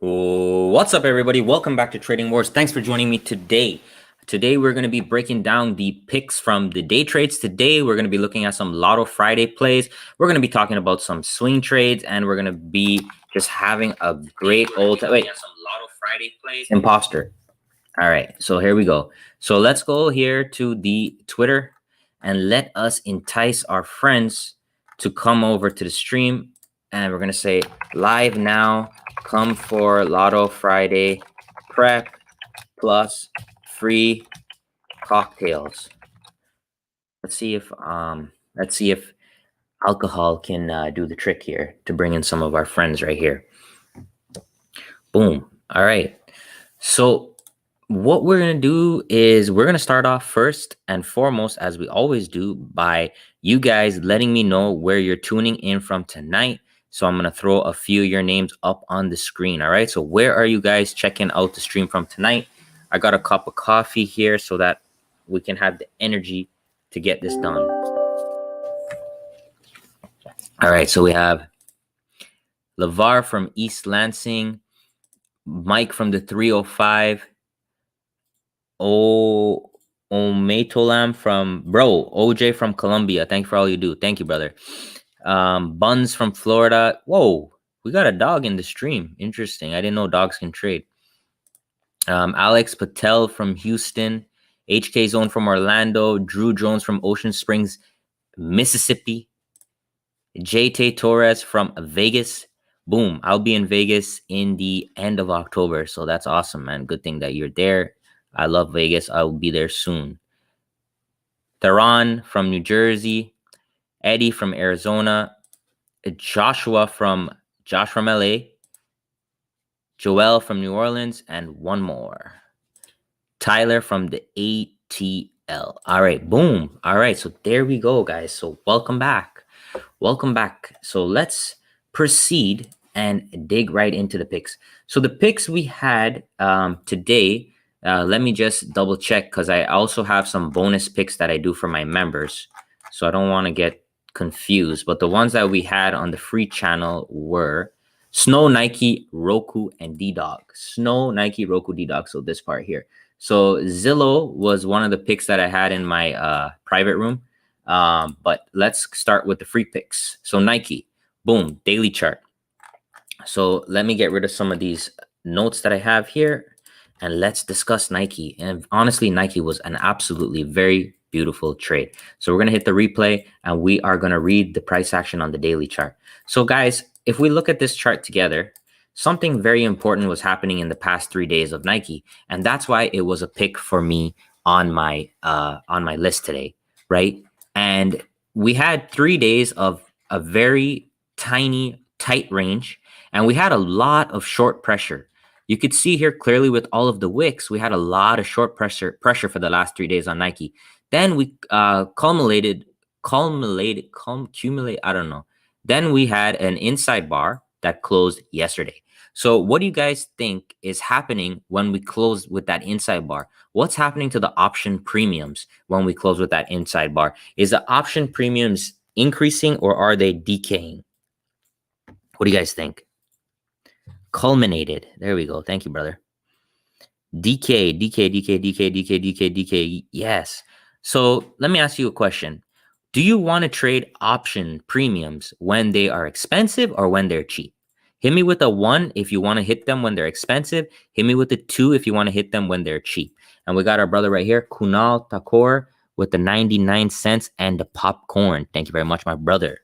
What's up, everybody? Welcome back to Trading Wars. Thanks for joining me today. Today, we're going to be breaking down the picks from the day trades. Today, we're going to be looking at some Lotto Friday plays. We're going to be talking about some swing trades, and we're going to be just having a great old time. Wait, some Lotto Friday plays. Imposter. All right, so here we go. So let's go here to the Twitter and let us entice our friends to come over to the stream. And we're going to say live now, come for Lotto Friday prep plus free cocktails. Let's see if alcohol can do the trick here to bring in some of our friends right here. Boom. All right. So what we're going to do is we're going to start off first and foremost, as we always do, by you guys letting me know where you're tuning in from tonight. So I'm going to throw a few of your names up on the screen. All right. So where are you guys checking out the stream from tonight? I got a cup of coffee here so that we can have the energy to get this done. All right. So we have LeVar from East Lansing, Mike from the 305, Ometolam from OJ from Colombia. Thank you for all you do. Thank you, brother. Buns from Florida. Whoa, we got a dog in the stream. Interesting. I didn't know dogs can trade. Alex Patel from Houston, HK Zone from Orlando, Drew Jones from Ocean Springs, Mississippi, JT Torres from Vegas. Boom, I'll be in Vegas in the end of October, so that's awesome, man. Good thing that you're there. I love Vegas. I will be there soon. Theron from New Jersey, Eddie from Arizona, Josh from LA, Joel from New Orleans, and one more, Tyler from the ATL. All right, boom. All right, so there we go, guys. So welcome back. Welcome back. So let's proceed and dig right into the picks. So the picks we had today, let me just double check because I also have some bonus picks that I do for my members. So I don't want to get confused. But the ones that we had on the free channel were Snow, Nike, Roku, and D-Dog. Snow, Nike, Roku, D-Dog. So this part here. So Zillow was one of the picks that I had in my private room. But let's start with the free picks. So Nike, boom, daily chart. So let me get rid of some of these notes that I have here and let's discuss Nike. And honestly, Nike was an absolutely very beautiful trade. So we're going to hit the replay and we are going to read the price action on the daily chart. So guys, if we look at this chart together, something very important was happening in the past 3 days of Nike. And that's why it was a pick for me on my list today, right? And we had 3 days of a very tiny, tight range, and we had a lot of short pressure. You could see here clearly with all of the wicks, we had a lot of short pressure for the last 3 days on Nike. Then we accumulated, I don't know. Then we had an inside bar that closed yesterday. So what do you guys think is happening when we close with that inside bar? What's happening to the option premiums when we close with that inside bar? Is the option premiums increasing or are they decaying? What do you guys think? Culminated. There we go. Thank you, brother. Decay. Yes. So let me ask you a question. Do you want to trade option premiums when they are expensive or when they're cheap? Hit me with a 1 if you want to hit them when they're expensive. Hit me with a 2 if you want to hit them when they're cheap. And we got our brother right here, Kunal Thakur, with the 99 cents and the popcorn. Thank you very much, my brother.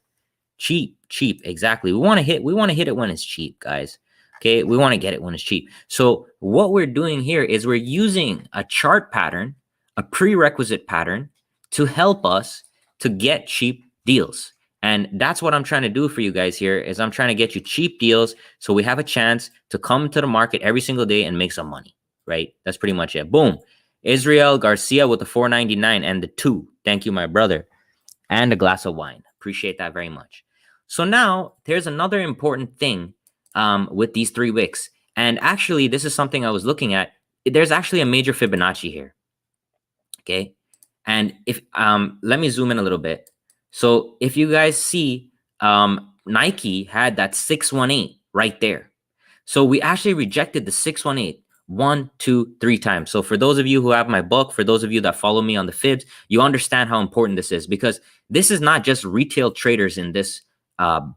Cheap. Exactly. We want to hit it when it's cheap, guys. Okay, we want to get it when it's cheap. So what we're doing here is we're using a chart pattern, a prerequisite pattern to help us to get cheap deals. And that's what I'm trying to do for you guys here is I'm trying to get you cheap deals so we have a chance to come to the market every single day and make some money, right? That's pretty much it. Boom. Israel Garcia with the 4.99 and the 2. Thank you, my brother. And a glass of wine. Appreciate that very much. So now there's another important thing with these 3 wicks. And actually, this is something I was looking at. There's actually a major Fibonacci here. Okay. And if let me zoom in a little bit. So if you guys see, Nike had that 618 right there. So we actually rejected the 618 1, 2, 3 times. So for those of you who have my book, for those of you that follow me on the Fibs, you understand how important this is, because this is not just retail traders in this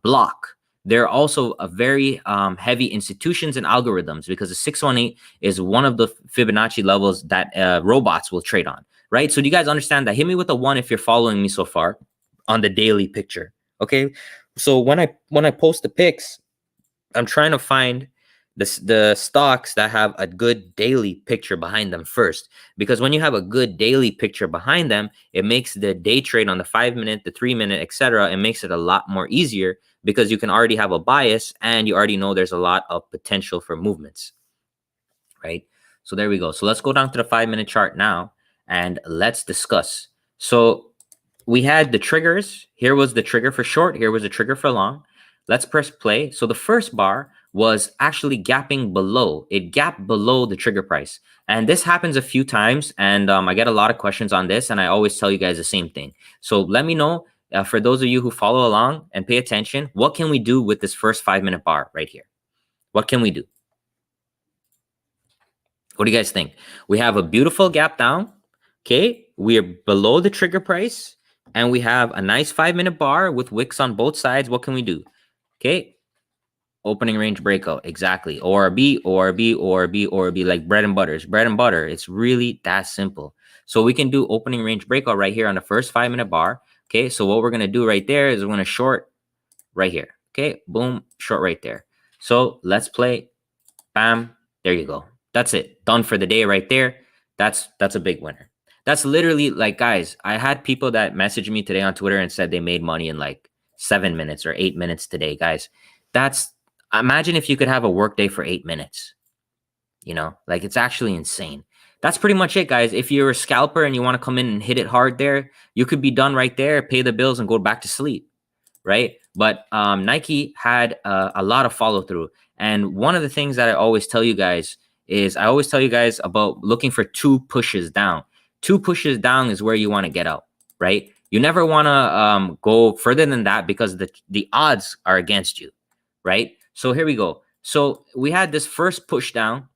block. There are also a very heavy institutions and algorithms, because the 618 is one of the Fibonacci levels that robots will trade on, right? So do you guys understand that? Hit me with a 1 if you're following me so far on the daily picture. Okay. So when I post the pics, I'm trying to find the stocks that have a good daily picture behind them first, because when you have a good daily picture behind them, it makes the day trade on the 5-minute, the 3-minute, etc. It makes it a lot more easier, because you can already have a bias and you already know there's a lot of potential for movements, right? So there we go. So let's go down to the 5-minute chart now and let's discuss. So we had the triggers. Here was the trigger for short. Here was the trigger for long. Let's press play. So the first bar was actually gapping below. It gapped below the trigger price. And this happens a few times. And I get a lot of questions on this. And I always tell you guys the same thing. So let me know, for those of you who follow along and pay attention, what can we do with this first 5-minute bar right here? What can we do? What do you guys think? We have a beautiful gap down. Okay. We are below the trigger price. And we have a nice 5-minute bar with wicks on both sides. What can we do? Okay. Opening range breakout. Exactly. ORB, ORB, ORB, ORB, like bread and butter. It's bread and butter. It's really that simple. So we can do opening range breakout right here on the first 5-minute bar. Okay. So what we're going to do right there is we're going to short right here. Okay. Boom. Short right there. So let's play. Bam. There you go. That's it. Done for the day right there. That's a big winner. That's literally, like, guys, I had people that messaged me today on Twitter and said they made money in like 7 minutes or 8 minutes today, guys. Imagine if you could have a work day for 8 minutes, like, it's actually insane. That's pretty much it, guys. If you're a scalper and you want to come in and hit it hard there, you could be done right there, pay the bills and go back to sleep, right? But Nike had a lot of follow through. And one of the things that I always tell you guys is about looking for 2 pushes down. 2 pushes down is where you want to get out, right? You never want to go further than that, because the odds are against you, right? So here we go. So we had this first push down.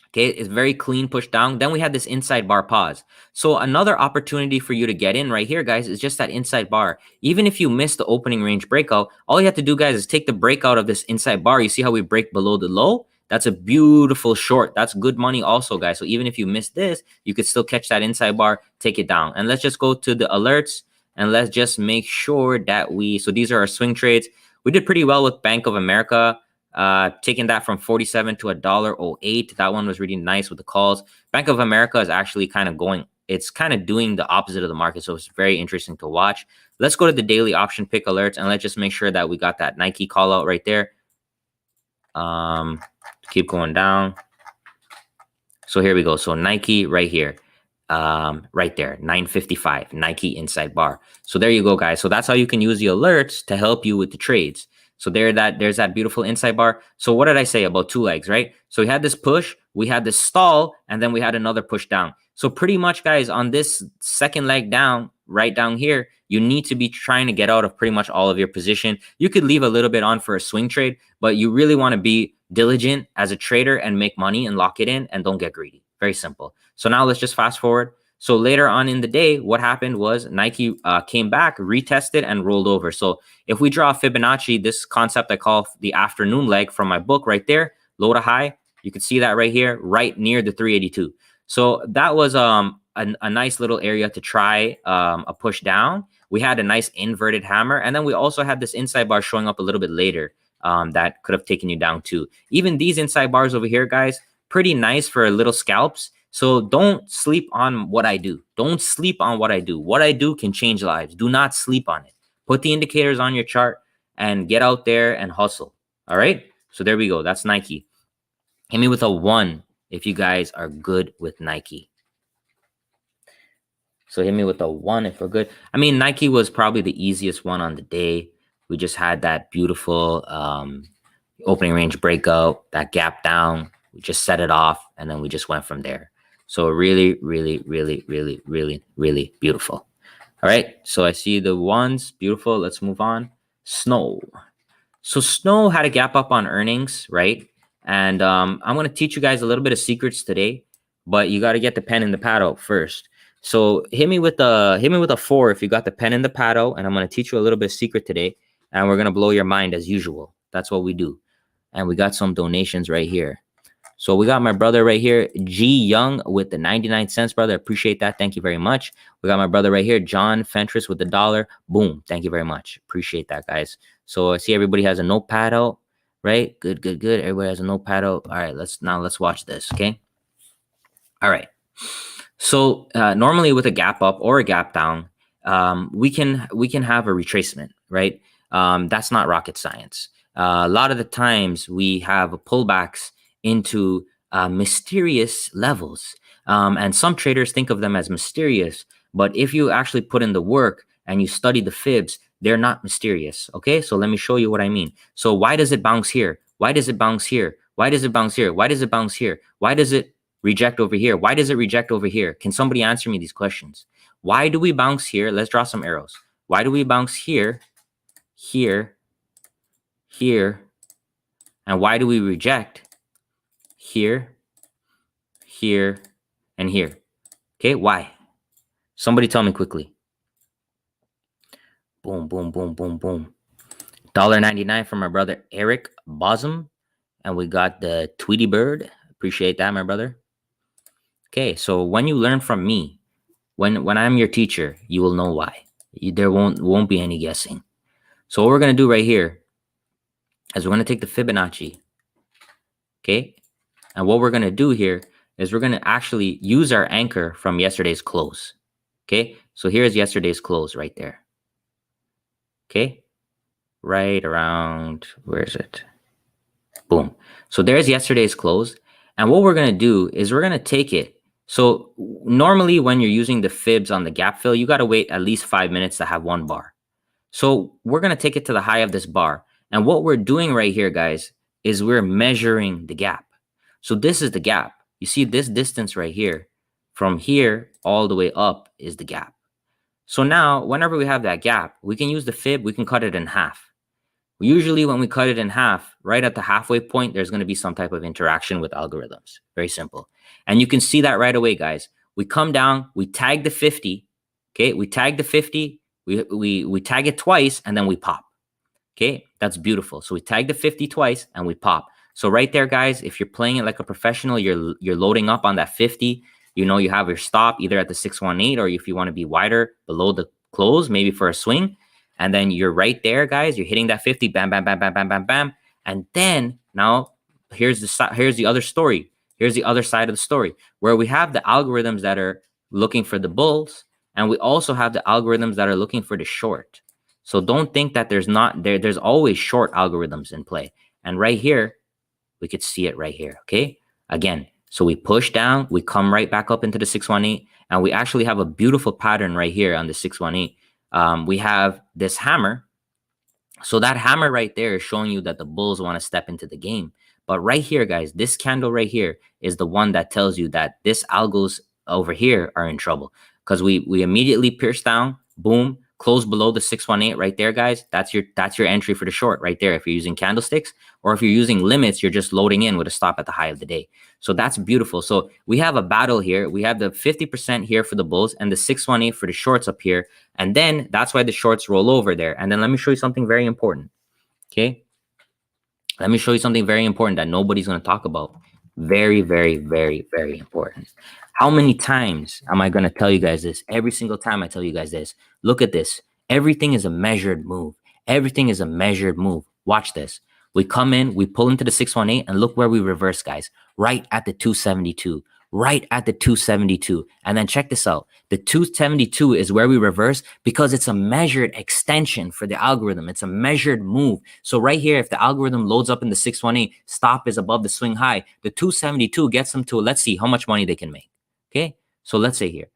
Okay, it's very clean push down. Then we had this inside bar pause. So another opportunity for you to get in right here, guys, is just that inside bar. Even if you miss the opening range breakout, all you have to do, guys, is take the breakout of this inside bar. You see how we break below the low? That's a beautiful short. That's good money also, guys. So even if you miss this, you could still catch that inside bar, take it down. And let's just go to the alerts and let's just make sure that so these are our swing trades. We did pretty well with Bank of America. Taking that from 47 to $1.08. That one was really nice with the calls. Bank of America is actually it's kind of doing the opposite of the market. So it's very interesting to watch. Let's go to the daily option pick alerts and let's just make sure that we got that Nike call out right there. Keep going down. So here we go. So Nike right here. Right there, 955, Nike inside bar. So there you go, guys. So that's how you can use the alerts to help you with the trades. So there's that beautiful inside bar. So what did I say about 2 legs, right? So we had this push, we had this stall, and then we had another push down. So pretty much, guys, on this second leg down, right down here, you need to be trying to get out of pretty much all of your position. You could leave a little bit on for a swing trade, but you really want to be diligent as a trader and make money and lock it in and don't get greedy. Very simple. So now let's just fast forward. So later on in the day, what happened was Nike came back, retested, and rolled over. So if we draw Fibonacci, this concept I call the afternoon leg from my book right there, low to high, you can see that right here, right near the 382. So that was a nice little area to try a push down. We had a nice inverted hammer. And then we also had this inside bar showing up a little bit later that could have taken you down too. Even these inside bars over here, guys, pretty nice for little scalps. So don't sleep on what I do. Don't sleep on what I do. What I do can change lives. Do not sleep on it. Put the indicators on your chart and get out there and hustle. All right. So there we go. That's Nike. Hit me with a 1 if you guys are good with Nike. So hit me with a 1 if we're good. I mean, Nike was probably the easiest one on the day. We just had that beautiful opening range breakout, that gap down. We just set it off and then we just went from there. So really, really, really, really, really, really beautiful. All right. So I see the 1s. Beautiful. Let's move on. Snow. So Snow had a gap up on earnings, right? And I'm going to teach you guys a little bit of secrets today, but you got to get the pen and the pad out first. So hit me with a 4 if you got the pen and the pad out, and I'm going to teach you a little bit of secret today, and we're going to blow your mind as usual. That's what we do. And we got some donations right here. So we got my brother right here, G Young, with the 99 cents, brother. Appreciate that. Thank you very much. We got my brother right here, John Fentress, with the $1. Boom. Thank you very much. Appreciate that, guys. So I see everybody has a notepad out, right? Good, good, good. Everybody has a notepad out. All right, let's watch this, okay? All right. So normally with a gap up or a gap down, we can have a retracement, right? That's not rocket science. A lot of the times we have pullbacks into mysterious levels, and some traders think of them as mysterious. But if you actually put in the work and you study the fibs, they're not mysterious. Okay, so let me show you what I mean. So why does it bounce here? Why does it bounce here? Why does it bounce here? Why does it bounce here? Why does it reject over here? Why does it reject over here? Can somebody answer me these questions? Why do we bounce here? Let's draw some arrows. Why do we bounce here, here, here, and why do we reject here, here, and here? Okay, why? Somebody tell me quickly. Boom, boom, boom, boom, boom. $1.99 from my brother Eric Bosom. And we got the Tweety Bird. Appreciate that, my brother. Okay, so when you learn from me, when I'm your teacher, you will know why. There won't be any guessing. So what we're going to do right here is we're going to take the Fibonacci. Okay, and what we're going to do here is we're going to actually use our anchor from yesterday's close. Okay, so here's yesterday's close right there. Okay, right around, where is it? Boom. So there's yesterday's close. And what we're going to do is we're going to take it. So normally when you're using the fibs on the gap fill, you got to wait at least 5 minutes to have one bar. So we're going to take it to the high of this bar. And what we're doing right here, guys, is we're measuring the gap. So this is the gap. You see this distance right here, from here all the way up is the gap. So now, whenever we have that gap, we can use the fib, we can cut it in half. Usually when we cut it in half, right at the halfway point, there's going to be some type of interaction with algorithms. Very simple. And you can see that right away, guys. We come down, we tag the 50. Okay, we tag the 50, we tag it twice, and then we pop. Okay, that's beautiful. So we tag the 50 twice and we pop. So right there, guys, if you're playing it like a professional, you're loading up on that 50. You know, you have your stop either at the 618, or if you want to be wider below the close, maybe for a swing. And then you're right there, guys. You're hitting that 50, bam, bam, bam, bam, bam, bam, bam. And then now here's the other story. Here's the other side of the story, where we have the algorithms that are looking for the bulls, and we also have the algorithms that are looking for the short. So don't think that there's always short algorithms in play. And right here, we could see it right here. Okay, again. So we push down, we come right back up into the 618, and we actually have a beautiful pattern right here on the 618. We have this hammer. So that hammer right there is showing you that the bulls want to step into the game. But right here, guys, this candle right here is the one that tells you that this algos over here are in trouble, because we immediately pierce down, boom, close below the 618 right there, guys. That's your entry for the short right there. If you're using candlesticks, or if you're using limits, you're just loading in with a stop at the high of the day. So that's beautiful. So we have a battle here. We have the 50% here for the bulls and the 618 for the shorts up here. And then that's why the shorts roll over there. And then let me show you something very important. Okay. Let me show you something very important that nobody's going to talk about. Very, very, very, very important. How many times am I going to tell you guys this? Every single time I tell you guys this. Look at this. Everything is a measured move. Everything is a measured move. Watch this. We come in, we pull into the 618, and look where we reverse, guys. Right at the 272. Right at the 272. And then check this out. The 272 is where we reverse because it's a measured extension for the algorithm. It's a measured move. So right here, if the algorithm loads up in the 618, stop is above the swing high. The 272 gets them to, let's see how much money they can make. Okay, so let's say here.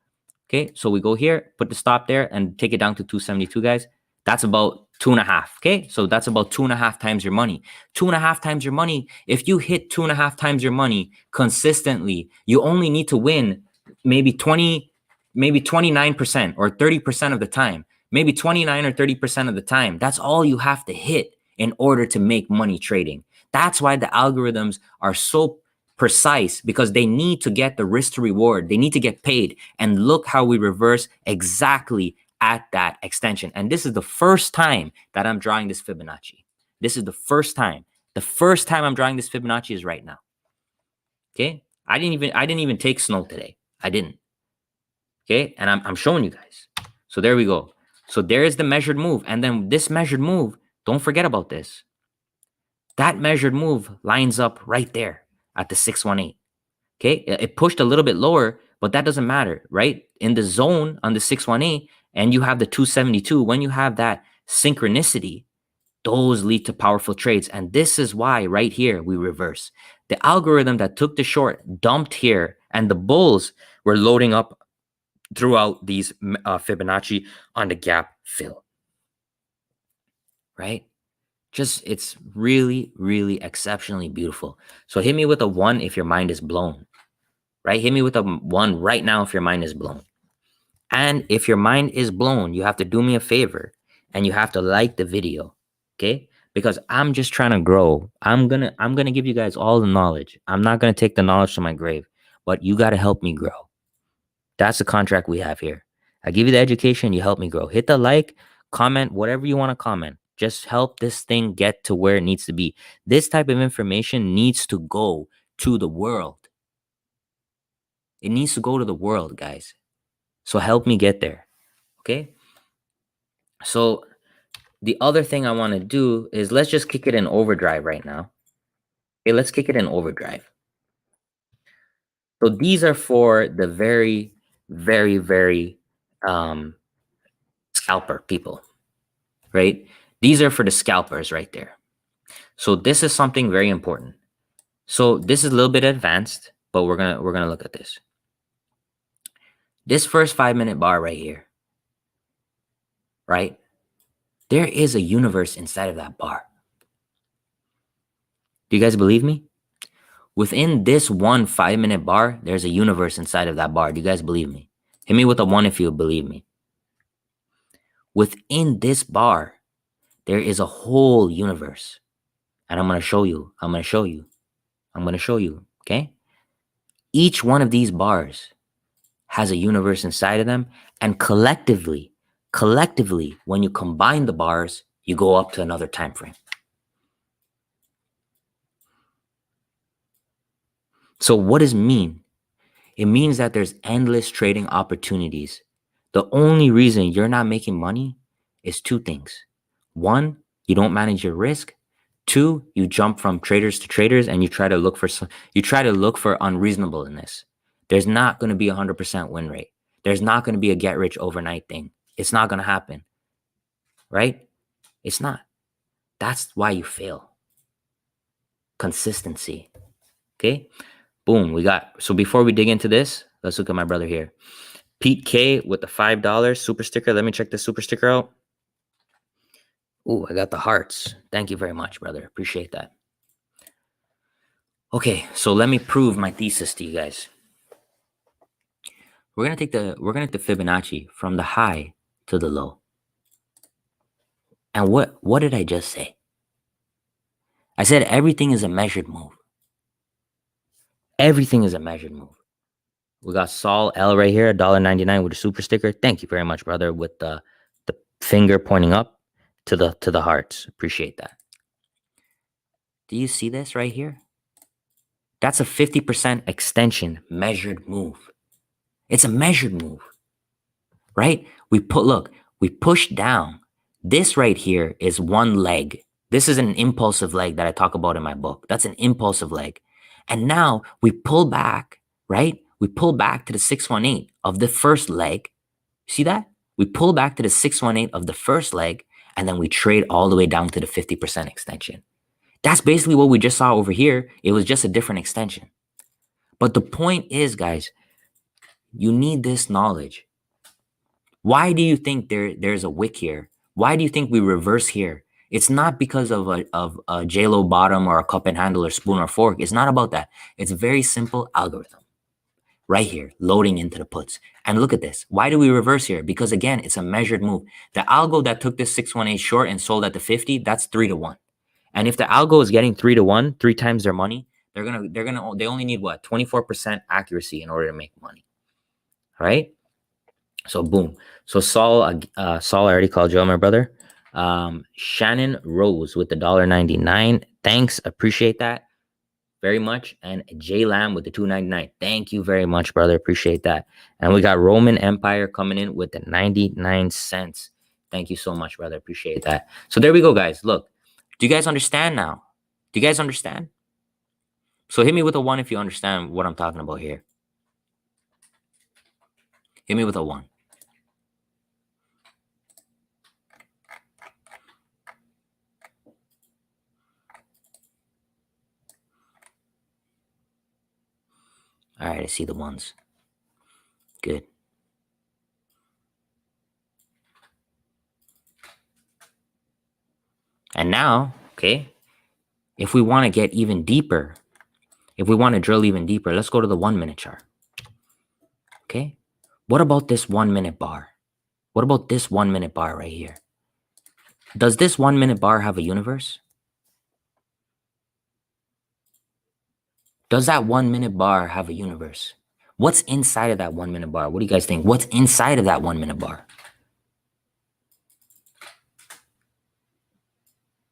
Okay, so we go here, put the stop there, and take it down to 272, guys. That's about 2.5. Okay, so that's about 2.5 times your money. 2.5 times your money. If you hit 2.5 times your money consistently, you only need to win maybe 29% or 30% of the time. Maybe 29 or 30% of the time. That's all you have to hit in order to make money trading. That's why the algorithms are so precise, because they need to get the risk to reward. They need to get paid. And look how we reverse exactly at that extension. And this is the first time that I'm drawing this Fibonacci. This is the first time. The first time I'm drawing this Fibonacci is right now. Okay? I didn't even take snow today. I didn't. Okay? And I'm showing you guys. So there we go. So there is the measured move. And then this measured move, don't forget about this. That measured move lines up right there at the 618. Okay? It pushed a little bit lower, but that doesn't matter, right? In the zone on the 618, and you have the 272, when you have that synchronicity, those lead to powerful trades. And this is why right here we reverse. The algorithm that took the short dumped here, and the bulls were loading up throughout these Fibonacci on the gap fill. Right? Just, it's really, really exceptionally beautiful. So hit me with a 1 if your mind is blown. Right? Hit me with a 1 right now if your mind is blown. And if your mind is blown, you have to do me a favor and you have to like the video. Okay? Because I'm just trying to grow. I'm gonna give you guys all the knowledge. I'm not gonna take the knowledge to my grave, but you gotta help me grow. That's the contract we have here. I give you the education, you help me grow. Hit the like, comment, whatever you want to comment. Just help this thing get to where it needs to be. This type of information needs to go to the world. It needs to go to the world, guys. So help me get there. Okay? So the other thing I want to do is let's just kick it in overdrive right now. Okay, let's kick it in overdrive. So these are for the very, very, very scalper people, right? These are for the scalpers right there. So this is something very important. So this is a little bit advanced, but we're gonna look at this. This first 5-minute bar right here, right? There is a universe inside of that bar. Do you guys believe me? Within this one 5-minute bar, there's a universe inside of that bar. Do you guys believe me? Hit me with a 1 if you believe me. Within this bar, there is a whole universe. And I'm going to show you. I'm going to show you. I'm going to show you. Okay? Each one of these bars has a universe inside of them. And collectively, when you combine the bars, you go up to another time frame. So what does it mean? It means that there's endless trading opportunities. The only reason you're not making money is 2 things. 1, you don't manage your risk. 2, you jump from traders to traders and you try to look for unreasonableness. There's not going to be a 100% win rate. There's not going to be a get rich overnight thing. It's not going to happen. Right? It's not. That's why you fail. Consistency. Okay? Boom, we got. So before we dig into this, let's look at my brother here. Pete K with the $5 super sticker. Let me check the super sticker out. Ooh, I got the hearts. Thank you very much, brother. Appreciate that. Okay, so let me prove my thesis to you guys. We're gonna take the Fibonacci from the high to the low. And what did I just say? I said everything is a measured move. Everything is a measured move. We got Saul L right here, $1.99 with a super sticker. Thank you very much, brother, with the finger pointing up to the hearts. Appreciate that. Do you see this right here? That's a 50% extension measured move. It's a measured move, right? We push down. This right here is one leg. This is an impulsive leg that I talk about in my book. That's an impulsive leg. And now we pull back, right? We pull back to the 618 of the first leg. See that? We pull back to the 618 of the first leg, and then we trade all the way down to the 50% extension. That's basically what we just saw over here. It was just a different extension. But the point is, guys, you need this knowledge. Why do you think there's a wick here? Why do you think we reverse here? It's not because of a J-Lo bottom or a cup and handle or spoon or fork. It's not about that. It's a very simple algorithm. Right here, loading into the puts. And look at this. Why do we reverse here? Because again, it's a measured move. The algo that took this 618 short and sold at the 50, that's 3-1. And if the algo is getting 3-1, 3 times their money, they only need what? 24% accuracy in order to make money. Right? So boom. So Saul, I already called you, my brother. Shannon Rose with the $1.99. Thanks, appreciate that very much. And J Lamb with the $2.99. Thank you very much, brother. Appreciate that. And we got Roman Empire coming in with the 99 cents. Thank you so much, brother. Appreciate that. So there we go, guys. Look, do you guys understand now? Do you guys understand? So hit me with a 1 if you understand what I'm talking about here. Hit me with a 1. All right, I see the 1s. Good. And now, okay, if we want to get even deeper, if we want to drill even deeper, let's go to the 1 minute chart. Okay. What about this 1 minute bar? What about this 1 minute bar right here? Does this 1 minute bar have a universe? Does that 1 minute bar have a universe? What's inside of that 1 minute bar? What do you guys think? What's inside of that 1 minute bar?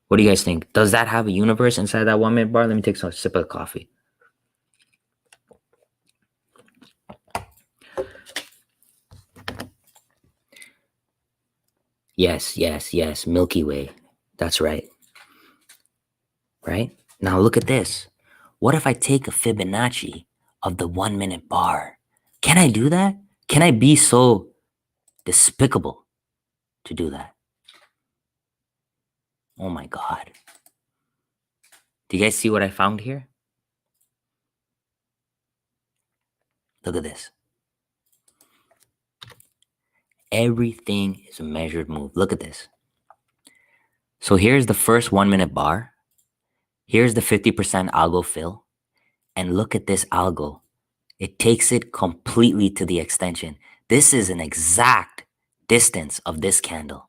What do you guys think? Does that have a universe inside that 1 minute bar? Let me take some sip of coffee. Yes. Milky Way. That's right. Right? Now look at this. What if I take a Fibonacci of the 1 minute bar? Can I do that? Can I be so despicable to do that? Oh my God. Do you guys see what I found here? Look at this. Everything is a measured move. Look at this. So here's the first 1 minute bar. Here's the 50% algo fill. And look at this algo. It takes it completely to the extension. This is an exact distance of this candle.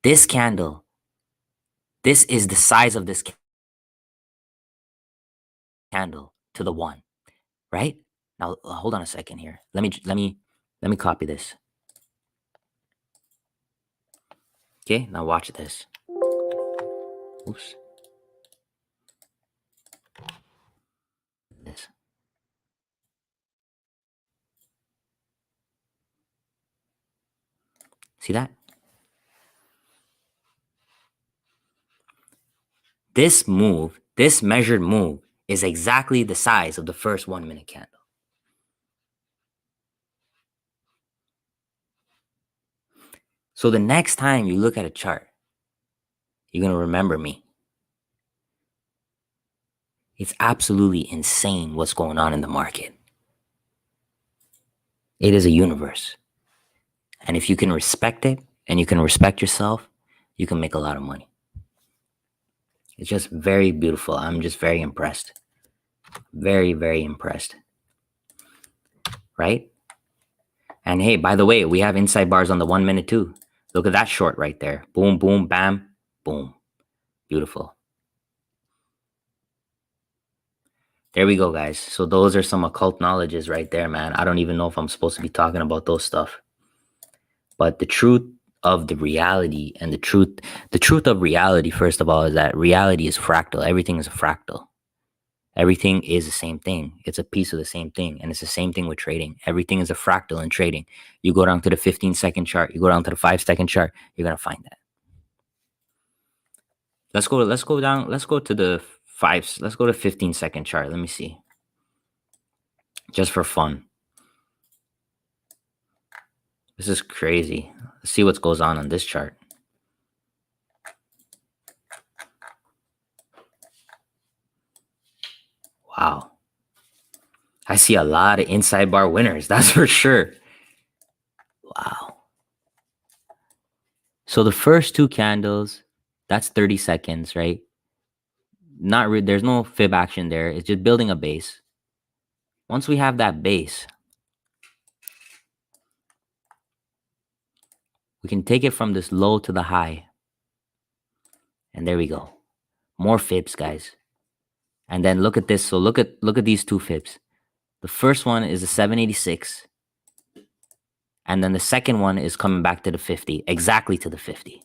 This candle, this is the size of this candle to the 1, right? Now hold on a second here. Let me copy this. Okay, now watch this. Oops. This. See that? This move, this measured move, is exactly the size of the first 1 minute candle. So the next time you look at a chart, you're going to remember me. It's absolutely insane what's going on in the market. It is a universe. And if you can respect it and you can respect yourself, you can make a lot of money. It's just very beautiful. I'm just very impressed. Very, very impressed. Right? And hey, by the way, we have inside bars on the 1 minute too. Look at that short right there. Boom, boom, bam, boom. Beautiful. There we go, guys. So those are some occult knowledges right there, man. I don't even know if I'm supposed to be talking about those stuff. But the truth of the reality and the truth of reality, first of all, is that reality is fractal. Everything is a fractal. Everything is the same thing. It's a piece of the same thing. And it's the same thing with trading. Everything is a fractal in trading. You go down to the 15-second chart. You go down to the 5-second chart. You're going to find that. Let's go down. Let's go to the 15-second chart. Let me see. Just for fun. This is crazy. Let's see what goes on this chart. Wow. I see a lot of inside bar winners. That's for sure. Wow. So the first 2 candles, that's 30 seconds, right? There's no fib action there. It's just building a base. Once we have that base, we can take it from this low to the high. And there we go. More fibs, guys. And then look at this. So look at these two fibs. The first one is a 786. And then the second one is coming back to the 50, exactly to the 50.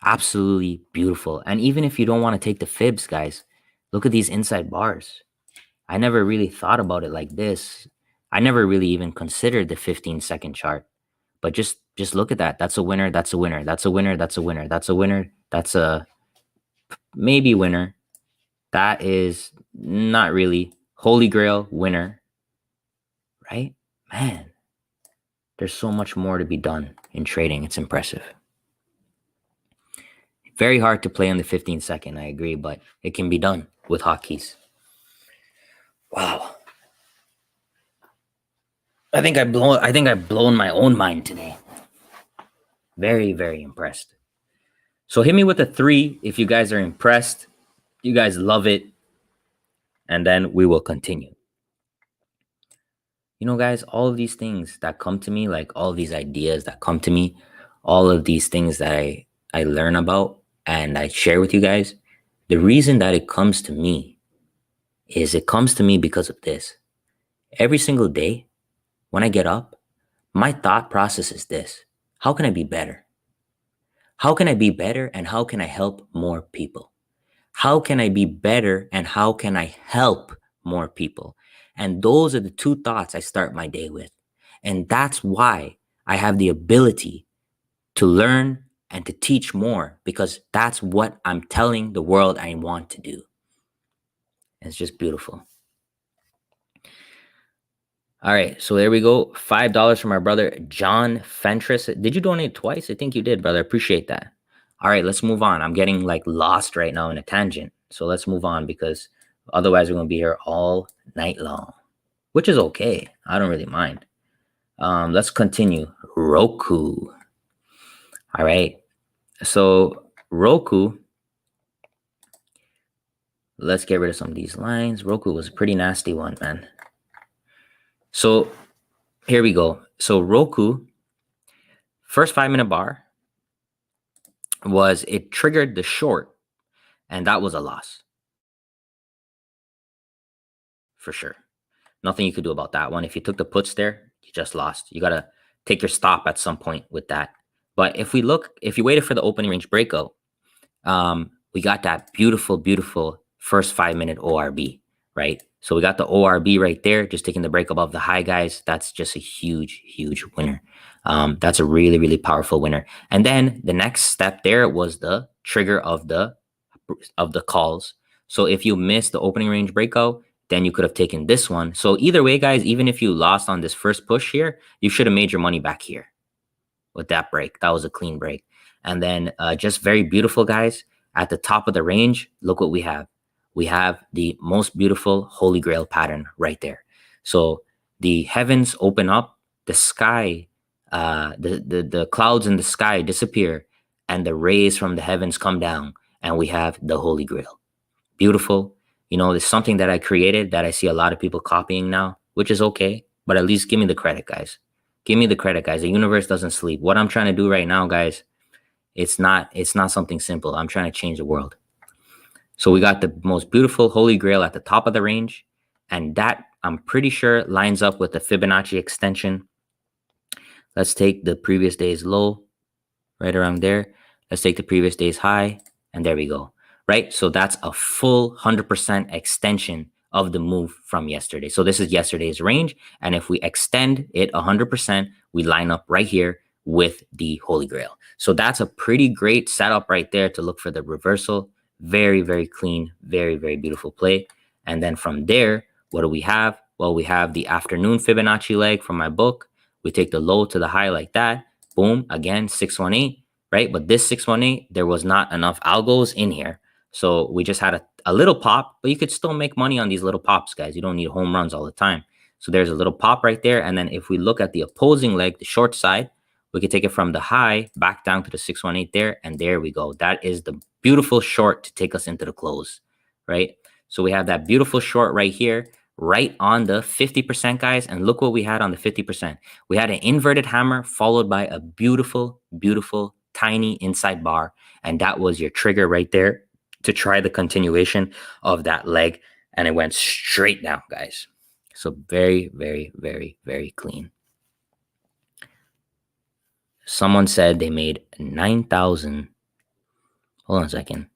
Absolutely beautiful. And even if you don't want to take the fibs, guys, look at these inside bars. I never really thought about it like this. I never really even considered the 15-second chart. But just look at that. That's a winner. That's a winner. That's a winner. That's a winner. That's a winner. That's a maybe winner. That is not really. Holy Grail winner. Right? Man, there's so much more to be done in trading. It's impressive. Very hard to play on the 15-second, I agree, but it can be done with hotkeys. Wow. I think I've blown my own mind today. Very, very impressed. So hit me with a 3 if you guys are impressed. You guys love it. And then we will continue. You know, guys, all of these things that come to me, like all of these ideas that come to me, all of these things that I learn about and I share with you guys, the reason that it comes to me is it comes to me because of this. Every single day when I get up, my thought process is this: how can I be better? How can I be better and how can I help more people? How can I be better and how can I help more people? And those are the two thoughts I start my day with. And that's why I have the ability to learn and to teach more, because that's what I'm telling the world I want to do. It's just beautiful. All right, so there we go. $5 from our brother, John Fentress. Did you donate twice? I think you did, brother. Appreciate that. All right, let's move on. I'm getting like lost right now in a tangent. So let's move on because otherwise we're going to be here all night long, which is okay. I don't really mind. Let's continue. Roku. All right. So Roku, let's get rid of some of these lines. Roku was a pretty nasty one, man. So here we go. So Roku, first 5-minute bar was it triggered the short, and that was a loss. For sure. Nothing you could do about that one. If you took the puts there, you just lost. You got to take your stop at some point with that. But if you waited for the opening range breakout, we got that beautiful, beautiful first 5-minute ORB, right? So we got the ORB right there, just taking the break above the high, guys. That's just a huge, huge winner. That's a really, really powerful winner. And then the next step there was the trigger of the calls. So if you missed the opening range breakout, then you could have taken this one. So either way, guys, even if you lost on this first push here, you should have made your money back here with that break. That was a clean break. And then just very beautiful, guys. At the top of the range, look what we have. We have the most beautiful Holy Grail pattern right there. So the heavens open up, the sky, the clouds in the sky disappear, and the rays from the heavens come down, and we have the Holy Grail. Beautiful. You know, there's something that I created that I see a lot of people copying now, which is okay, but at least give me the credit, guys. Give me the credit, guys. The universe doesn't sleep. What I'm trying to do right now, guys, it's not something simple. I'm trying to change the world. So we got the most beautiful Holy Grail at the top of the range, and that I'm pretty sure lines up with the Fibonacci extension. Let's take the previous day's low right around there. Let's take the previous day's high, and there we go. Right? So that's a full 100% extension of the move from yesterday. So this is yesterday's range. And if we extend it 100%, we line up right here with the Holy Grail. So that's a pretty great setup right there to look for the reversal. Very, very clean, very, very beautiful play. And then from there, what do we have? Well, we have the afternoon Fibonacci leg from my book. We take the low to the high like that. Boom, again, 618, right? But this 618, there was not enough algos in here. So we just had a little pop, but you could still make money on these little pops, guys. You don't need home runs all the time. So there's a little pop right there. And then if we look at the opposing leg, the short side, we could take it from the high back down to the 618 there. And there we go. That is the beautiful short to take us into the close, right? So we have that beautiful short right here, right on the 50%, guys. And look what we had on the 50%. We had an inverted hammer followed by a beautiful, beautiful tiny inside bar, and that was your trigger right there to try the continuation of that leg, and it went straight down, guys. So very, very, very, very clean. Someone said they made 9,000. Hold on a second.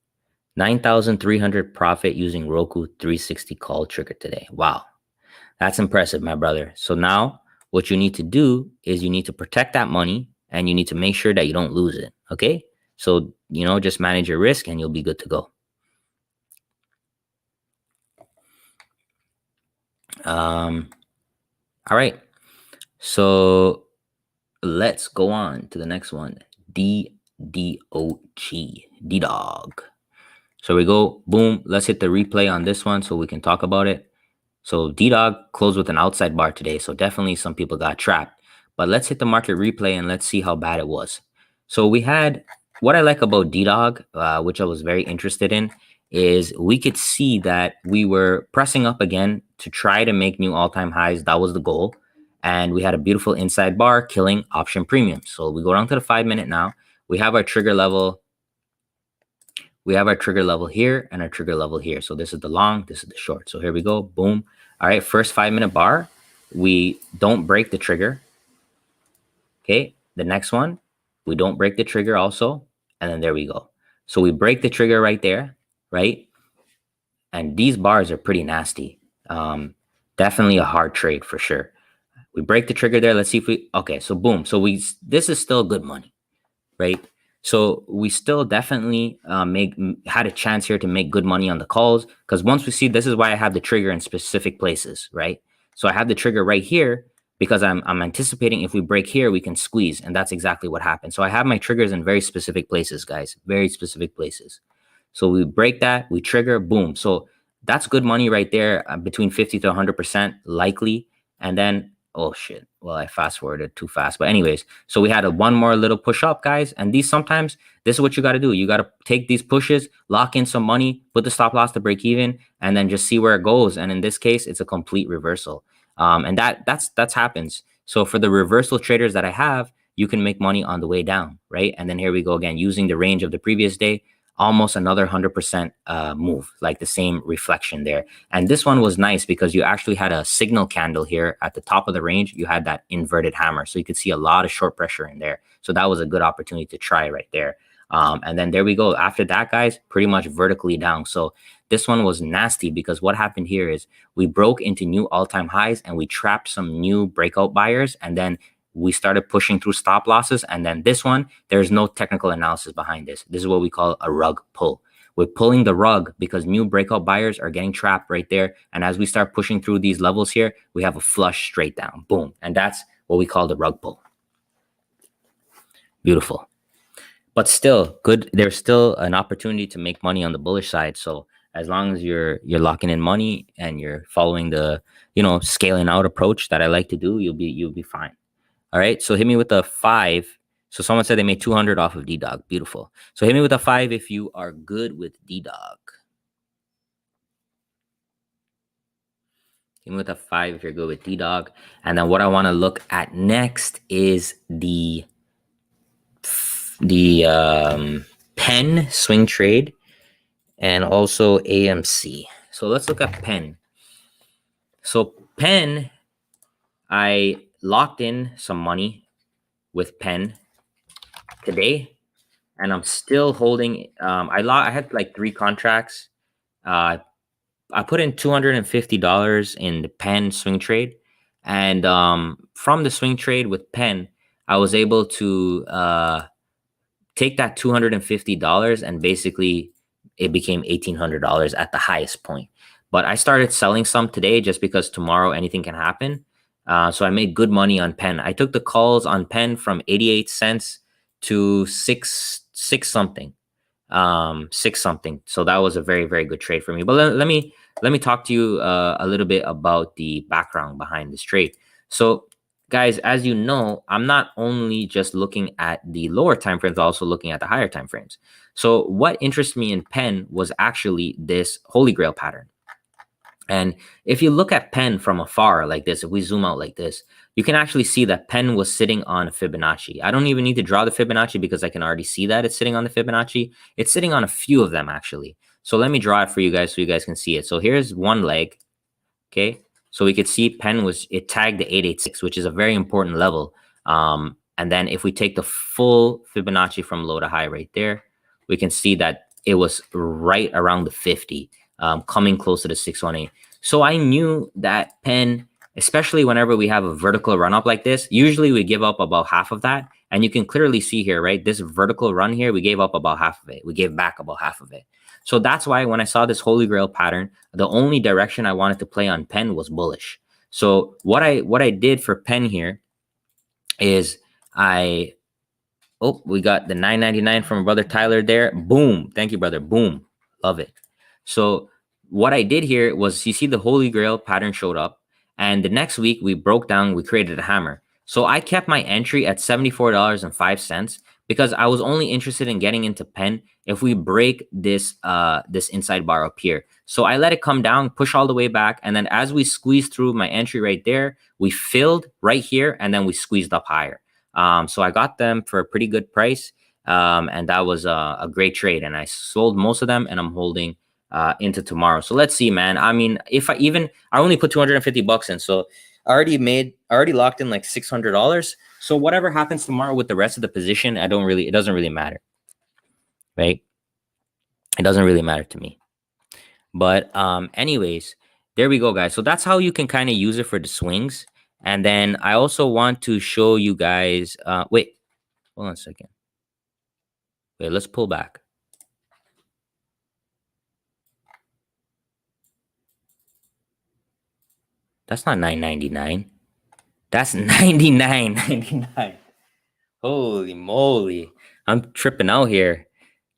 9,300 profit using Roku 360 call trigger today. Wow. That's impressive, my brother. So now what you need to do is you need to protect that money and you need to make sure that you don't lose it. Okay. So, just manage your risk and you'll be good to go. All right. So let's go on to the next one. D-Dog. So we go, boom. Let's hit the replay on this one so we can talk about it. So D-Dog closed with an outside bar today. So definitely some people got trapped. But let's hit the market replay and let's see how bad it was. So we had, what I like about D-Dog, which I was very interested in, is we could see that we were pressing up again to try to make new all-time highs. That was the goal. And we had a beautiful inside bar killing option premium. So we go down to the 5-minute now. We have our trigger level. We have our trigger level here and our trigger level here. So this is the long, this is the short. So here we go, boom. All right, first 5-minute bar. We don't break the trigger. Okay, the next one, we don't break the trigger also. And then there we go. So we break the trigger right there, right? And these bars are pretty nasty. Definitely a hard trade for sure. We break the trigger there. Let's see if we, okay, so boom. So this is still good money, right? So we still definitely had a chance here to make good money on the calls, because once we see, this is why I have the trigger in specific places, right? So I have the trigger right here because I'm anticipating if we break here, we can squeeze, and that's exactly what happened. So I have my triggers in very specific places, guys, very specific places. So we break that, we trigger, boom. So that's good money right there, between 50 to 100% likely. And then, oh shit, well, I fast forwarded too fast. But anyways, so we had one more little push up, guys. And these sometimes, this is what you got to do. You got to take these pushes, lock in some money, put the stop loss to break even, and then just see where it goes. And in this case, it's a complete reversal. And that's happens. So for the reversal traders that I have, you can make money on the way down, right? And then here we go again, using the range of the previous day, almost another 100% move, like the same reflection there. And this one was nice because you actually had a signal candle here at the top of the range. You had that inverted hammer. So you could see a lot of short pressure in there. So that was a good opportunity to try right there. And then there we go. After that, guys, pretty much vertically down. So this one was nasty because what happened here is we broke into new all-time highs and we trapped some new breakout buyers. And then we started pushing through stop losses. And then this one, there's no technical analysis behind this. This is what we call a rug pull. We're pulling the rug because new breakout buyers are getting trapped right there. And as we start pushing through these levels here, we have a flush straight down. Boom. And that's what we call the rug pull. Beautiful. But still good. There's still an opportunity to make money on the bullish side. So as long as you're locking in money and you're following the, scaling out approach that I like to do, you'll be fine. All right, so hit me with a 5. So someone said they made 200 off of D-Dog. Beautiful. So hit me with a 5 if you are good with D-Dog. Hit me with a 5 if you're good with D-Dog. And then what I want to look at next is the Penn swing trade and also AMC. So let's look at Penn. So Penn, I locked in some money with Penn today, and I'm still holding. I had like 3 contracts. I put in $250 in the Penn swing trade, and from the swing trade with Penn, I was able to take that $250 and basically it became $1,800 at the highest point. But I started selling some today just because tomorrow anything can happen. So I made good money on Penn. I took the calls on Penn from 88 cents to six something. So that was a very, very good trade for me. But let me talk to you a little bit about the background behind this trade. So guys, as you know, I'm not only just looking at the lower time frames, also looking at the higher time frames. So what interests me in Penn was actually this Holy Grail pattern. And if you look at Penn from afar like this, if we zoom out like this, you can actually see that Penn was sitting on a Fibonacci. I don't even need to draw the Fibonacci because I can already see that it's sitting on the Fibonacci. It's sitting on a few of them actually. So let me draw it for you guys so you guys can see it. So here's one leg. Okay. So we could see Penn it tagged the 886, which is a very important level. And then if we take the full Fibonacci from low to high right there, we can see that it was right around the 50, coming close to the 618. So I knew that Penn, especially whenever we have a vertical run up like this, usually we give up about half of that. And you can clearly see here, right? This vertical run here, we gave up about half of it. We gave back about half of it. So that's why when I saw this Holy Grail pattern, the only direction I wanted to play on Penn was bullish. So what I did for Penn here is we got the $9.99 from brother Tyler there. Boom. Thank you, brother. Boom. Love it. So what I did here was, you see the Holy Grail pattern showed up, and the next week we broke down, we created a hammer. So I kept my entry at $74.05 because I was only interested in getting into Penn if we break this inside bar up here. So I let it come down, push all the way back, and then as we squeezed through my entry right there, we filled right here, and then we squeezed up higher. So I got them for a pretty good price, and that was a great trade. And I sold most of them, and I'm holding into tomorrow. So let's see, man. I mean, I only put $250 in, so I already locked in like $600. So whatever happens tomorrow with the rest of the position, it doesn't really matter, right? It doesn't really matter to me. But anyways, there we go, guys. So that's how you can kind of use it for the swings. And then I also want to show you guys, wait, hold on a second. Wait, let's pull back. That's not $9.99. That's $99.99. Holy moly. I'm tripping out here.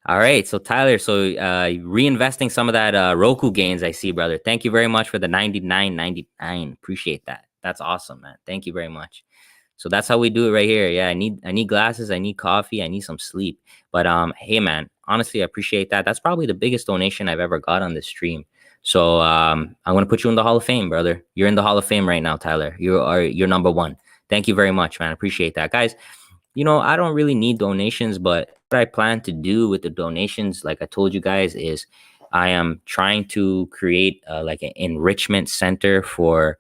All right. So Tyler, reinvesting some of that Roku gains, I see, brother. Thank you very much for the $99.99. Appreciate that. That's awesome, man. Thank you very much. So that's how we do it right here. Yeah, I need glasses, I need coffee, I need some sleep. But hey man, honestly, I appreciate that. That's probably the biggest donation I've ever got on this stream. So I'm gonna put you in the Hall of Fame, brother. You're in the Hall of Fame right now, Tyler. You're number one. Thank you very much, man. I appreciate that. Guys, I don't really need donations, but what I plan to do with the donations, like I told you guys, is I am trying to create like an enrichment center for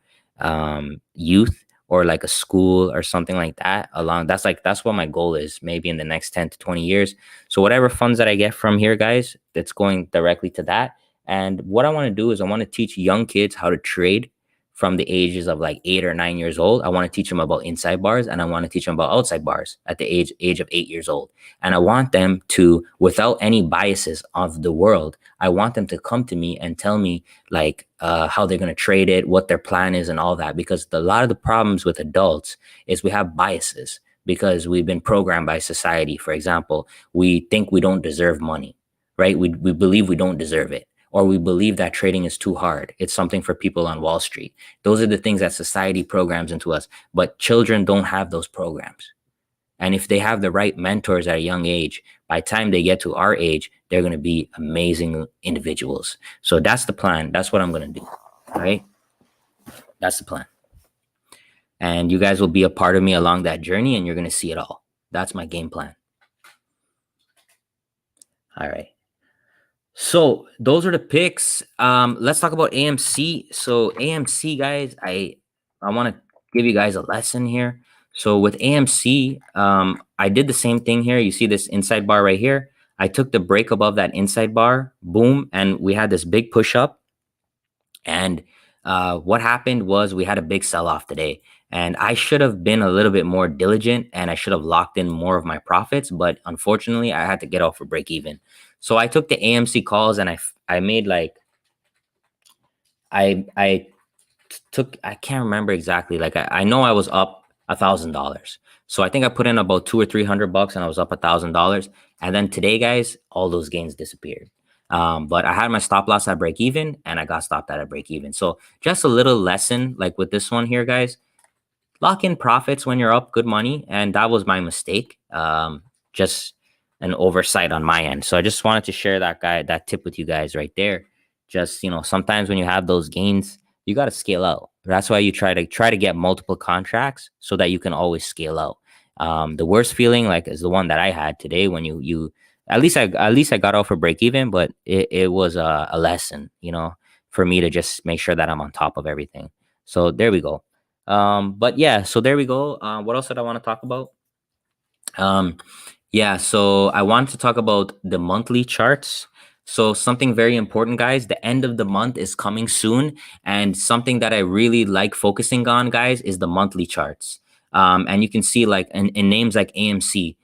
youth, or like a school or something like that. That's what my goal is, maybe in the next 10 to 20 years. So whatever funds that I get from here, guys, that's going directly to that. And what I want to do is I want to teach young kids how to trade from the ages of like 8 or 9 years old. I want to teach them about inside bars, and I want to teach them about outside bars at the age of 8 years old. And I want them to, without any biases of the world, I want them to come to me and tell me like how they're going to trade it, what their plan is, and all that. Because a lot of the problems with adults is we have biases because we've been programmed by society. For example, we think we don't deserve money, right? We believe we don't deserve it. Or we believe that trading is too hard. It's something for people on Wall Street. Those are the things that society programs into us. But children don't have those programs. And if they have the right mentors at a young age, by the time they get to our age, they're going to be amazing individuals. So that's the plan. That's what I'm going to do. All right. That's the plan. And you guys will be a part of me along that journey, and you're going to see it all. That's my game plan. All right. So those are the picks. Let's talk about AMC. So AMC, guys, I want to give you guys a lesson here. So with AMC, I did the same thing here. You see this inside bar right here. I took the break above that inside bar, boom, and we had this big push up. And what happened was we had a big sell-off today. And I should have been a little bit more diligent, and I should have locked in more of my profits. But unfortunately, I had to get off for break even. So I took the AMC calls, and I made like, I can't remember exactly. Like I know I was up $1,000. So I think I put in about $200 or $300 and I was up $1,000. And then today, guys, all those gains disappeared. But I had my stop loss at break even, and I got stopped at break even. So just a little lesson, like with this one here, guys, lock in profits when you're up good money. And that was my mistake. Just an oversight on my end. So I just wanted to share that tip with you guys right there. Just, sometimes when you have those gains, you got to scale out. That's why you try to get multiple contracts so that you can always scale out. The worst feeling like is the one that I had today when you at least I got off for break even, but it was a lesson, for me to just make sure that I'm on top of everything. So there we go. But yeah, so there we go. What else did I want to talk about? Um, yeah, so I wanted to talk about the monthly charts. So something very important, guys. The end of the month is coming soon, and something that I really like focusing on, guys, is the monthly charts. And you can see, like, in names like AMC,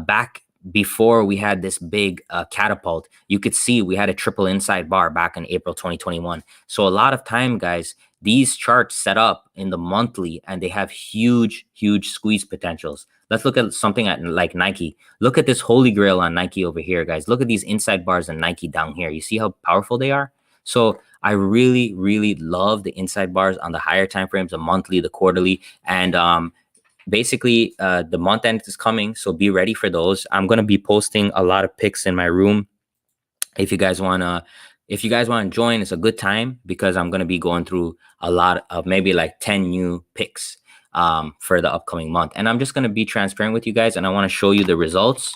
back before we had this big catapult, you could see we had a triple inside bar back in April 2021. So a lot of time, guys, these charts set up in the monthly, and they have huge, huge squeeze potentials. Let's look at something like Nike. Look at this holy grail on Nike over here, guys. Look at these inside bars on Nike down here. You see how powerful they are? So I really, really love the inside bars on the higher time frames, the monthly, the quarterly, and basically the month end is coming. So be ready for those. I'm gonna be posting a lot of picks in my room. If you guys wanna, if you guys want to join, it's a good time because I'm gonna be going through a lot of maybe like 10 new picks for the upcoming month. And I'm just going to be transparent with you guys, and I want to show you the results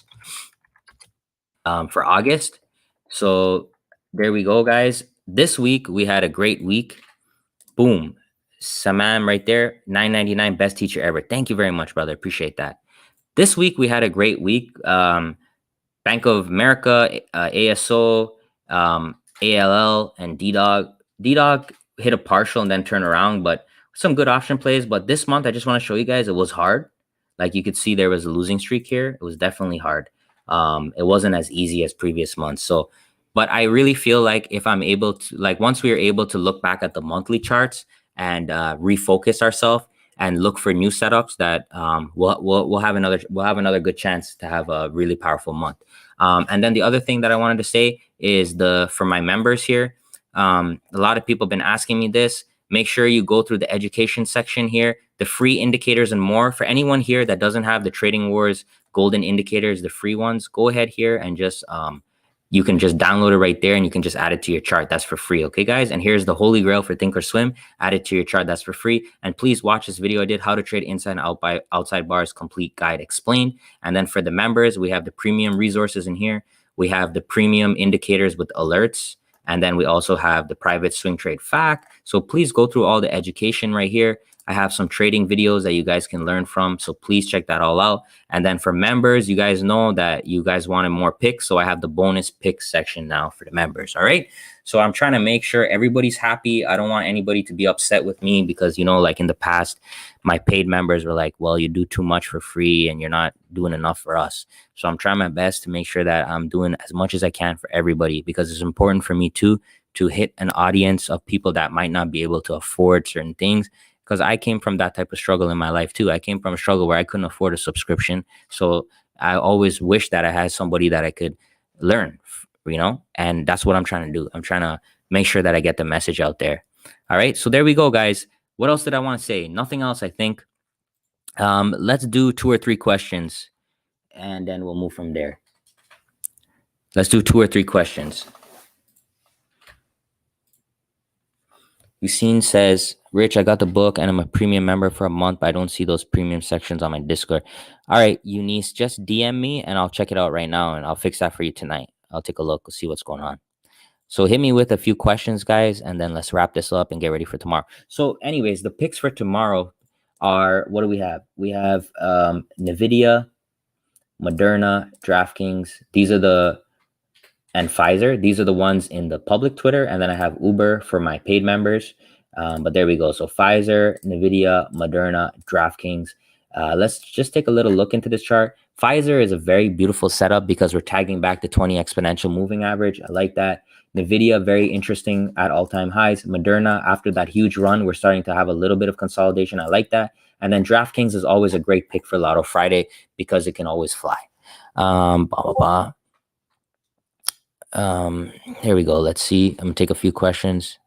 for August. So there we go, guys. This week we had a great week. Boom. Samam right there, 9.99, best teacher ever. Thank you very much, brother. Appreciate that. This week we had a great week. Bank of America, ASO, ALL, and DDOG. DDOG hit a partial and then turn around, but some good option plays. But this month, I just want to show you guys it was hard. Like you could see, there was a losing streak here. It was definitely hard. It wasn't as easy as previous months. So, but I really feel like if I'm able to, like, once we are able to look back at the monthly charts and refocus ourselves and look for new setups, that we'll have another good chance to have a really powerful month. And then the other thing that I wanted to say is for my members here. A lot of people have been asking me this. Make sure you go through the education section here, the free indicators and more. For anyone here that doesn't have the Trading Wars golden indicators, the free ones, go ahead here and just you can just download it right there and you can just add it to your chart. That's for free. Okay, guys? And here's the holy grail for Thinkorswim. Add it to your chart. That's for free. And please watch this video I did, how to trade inside and outside bars, complete guide explained. And then for the members, we have the premium resources in here. We have the premium indicators with alerts. And then we also have the private swing trade fact. So please go through all the education right here. I have some trading videos that you guys can learn from. So please check that all out. And then for members, you guys know that you guys wanted more picks. So I have the bonus picks section now for the members. All right. So I'm trying to make sure everybody's happy. I don't want anybody to be upset with me because, like in the past, my paid members were like, well, you do too much for free and you're not doing enough for us. So I'm trying my best to make sure that I'm doing as much as I can for everybody, because it's important for me too to hit an audience of people that might not be able to afford certain things. Because I came from that type of struggle in my life too. I came from a struggle where I couldn't afford a subscription. So I always wish that I had somebody that I could learn, and that's what I'm trying to do. I'm trying to make sure that I get the message out there. All right. So there we go, guys. What else did I want to say? Nothing else, I think. Let's do 2 or 3 questions and then we'll move from there. Let's do 2 or 3 questions. Yusine says, Rich, I got the book and I'm a premium member for a month, but I don't see those premium sections on my Discord. All right, Eunice, just DM me and I'll check it out right now and I'll fix that for you tonight. I'll take a look, see what's going on. So hit me with a few questions, guys, and then let's wrap this up and get ready for tomorrow. So anyways, the picks for tomorrow are, what do we have? We have NVIDIA, Moderna, DraftKings. And Pfizer. These are the ones in the public Twitter. And then I have Uber for my paid members. But there we go. So Pfizer, NVIDIA, Moderna, DraftKings. Let's just take a little look into this chart. Pfizer is a very beautiful setup because we're tagging back the 20 exponential moving average. I like that. NVIDIA, very interesting at all-time highs. Moderna, after that huge run, we're starting to have a little bit of consolidation. I like that. And then DraftKings is always a great pick for Lotto Friday because it can always fly. Here we go. Let's see. I'm gonna take a few questions.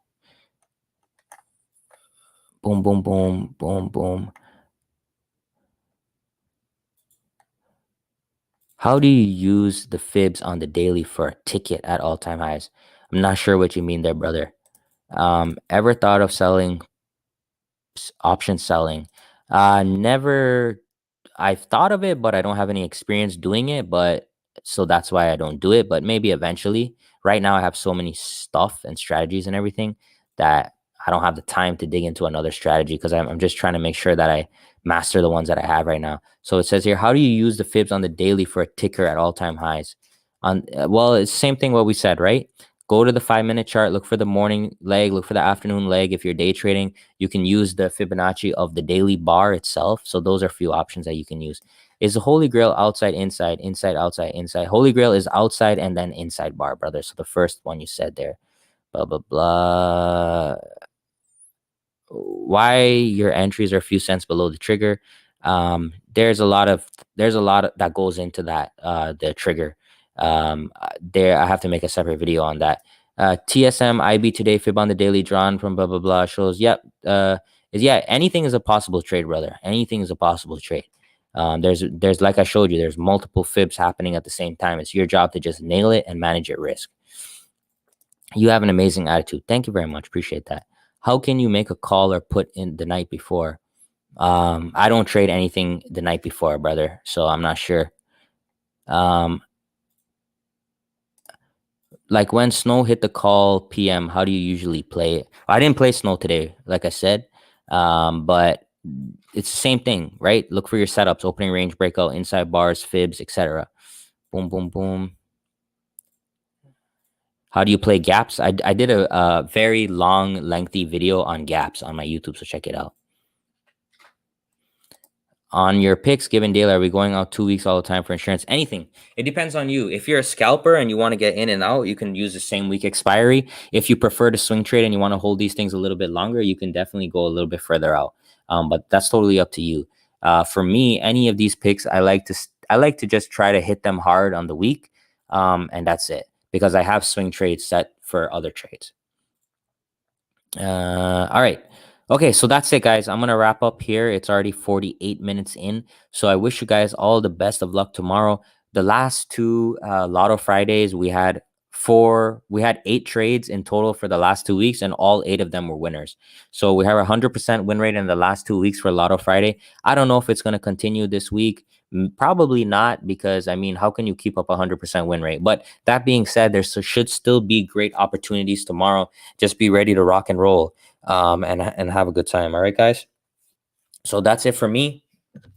Boom, boom, boom, boom, boom. How do you use the fibs on the daily for a ticket at all-time highs? I'm not sure what you mean there, brother. Ever thought of selling option selling? Never. I've thought of it, but I don't have any experience doing it. But so that's why I don't do it. But maybe eventually. Right now, I have so many stuff and strategies and everything that I don't have the time to dig into another strategy because I'm just trying to make sure that I master the ones that I have right now. So it says here, how do you use the fibs on the daily for a ticker at all-time highs? Well, it's the same thing what we said, right? Go to the 5-minute chart, look for the morning leg, look for the afternoon leg. If you're day trading, you can use the Fibonacci of the daily bar itself. So those are a few options that you can use. Is the Holy Grail outside, inside, inside, outside, inside? Holy Grail is outside and then inside bar, brother. So the first one you said there, blah, blah, blah. Why your entries are a few cents below the trigger. There's a lot that goes into that, the trigger. There, I have to make a separate video on that. TSM IB today, fib on the daily drawn from blah blah blah shows. Yep. Yeah, anything is a possible trade, brother. Anything is a possible trade. There's like I showed you, there's multiple fibs happening at the same time. It's your job to just nail it and manage your risk. You have an amazing attitude. Thank you very much. Appreciate that. How can you make a call or put in the night before? I don't trade anything the night before, brother. So I'm not sure. Like when Snow hit the call PM, how do you usually play it? I didn't play Snow today, like I said. But it's the same thing, right? Look for your setups, opening range, breakout, inside bars, fibs, etc. Boom, boom, boom. How do you play gaps? I did a very long, lengthy video on gaps on my YouTube, so check it out. On your picks given daily, are we going out 2 weeks all the time for insurance? Anything. It depends on you. If you're a scalper and you want to get in and out, you can use the same week expiry. If you prefer to swing trade and you want to hold these things a little bit longer, you can definitely go a little bit further out. But that's totally up to you. For me, any of these picks, I like to just try to hit them hard on the week, and that's it, because I have swing trades set for other trades. All right. Okay, so that's it, guys. I'm going to wrap up here. It's already 48 minutes in. So I wish you guys all the best of luck tomorrow. The last two Lotto Fridays, we had 8 trades in total for the last 2 weeks, and all 8 of them were winners. So we have a 100% win rate in the last 2 weeks for Lotto Friday. I don't know if it's going to continue this week. Probably not, because I mean, how can you keep up a 100% win rate? But that being said, there should still be great opportunities tomorrow. Just be ready to rock and roll, and have a good time. All right, guys. So that's it for me.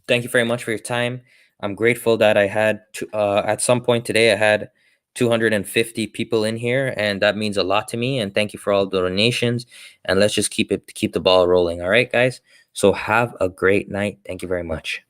Thank you very much for your time. I'm grateful that I had at some point today I had 250 people in here, and that means a lot to me. And thank you for all the donations. And let's just keep the ball rolling. All right, guys. So have a great night. Thank you very much.